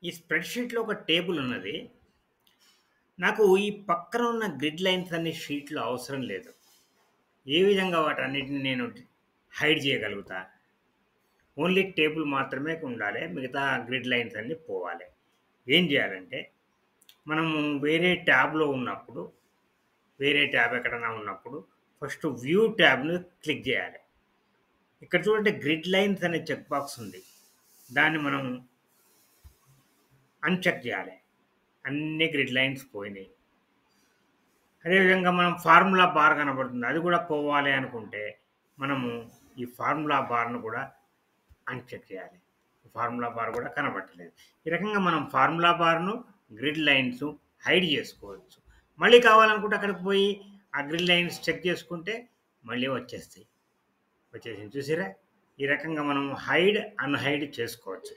ఈ స్ప్రెడ్‌షీట్‌లో ఒక టేబుల్ ఉన్నది. నాకు ఈ పక్కన ఉన్న గ్రిడ్ లైన్స్ అన్ని షీట్‌లో అవసరం లేదు. ఏ విధంగా వాటన్నిటిని నేను హైడ్ చేయగలుగుతా? ఓన్లీ టేబుల్ మాత్రమే ఉండాలి. మిగతా గ్రిడ్ లైన్స్ అన్నీ పోవాలి. ఏం చేయాలంటే, మనము వేరే ట్యాబ్‌లో ఉన్నప్పుడు, వేరే ట్యాబ్ ఎక్కడైనా ఉన్నప్పుడు ఫస్ట్ వ్యూ ట్యాబ్‌ని క్లిక్ చేయాలి. ఇక్కడ చూడండి గ్రిడ్ లైన్స్ అనే చెక్ బాక్స్ ఉంది. దాన్ని మనం అన్‌చెక్ చేయాలి. అన్ని గ్రిడ్ లైన్స్ పోయినాయి. అదేవిధంగా మనం ఫార్ములా బార్ కనబడుతుంది. అది కూడా పోవాలి అనుకుంటే, మనము ఈ ఫార్ములా బార్‌ను కూడా అన్‌చెక్ చేయాలి. ఫార్ములా బార్ కూడా కనబడట్లేదు. ఈ రకంగా మనం ఫార్ములా బార్‌ను, గ్రిడ్ లైన్స్ హైడ్ చేసుకోవచ్చు. మళ్ళీ కావాలనుకుంటే అక్కడికి పోయి ఆ గ్రిడ్ లైన్స్ చెక్ చేసుకుంటే మళ్ళీ వచ్చేస్తాయి. వచ్చేసింది చూసారా? ఈ రకంగా మనం హైడ్, అన్‌హైడ్ చేసుకోవచ్చు.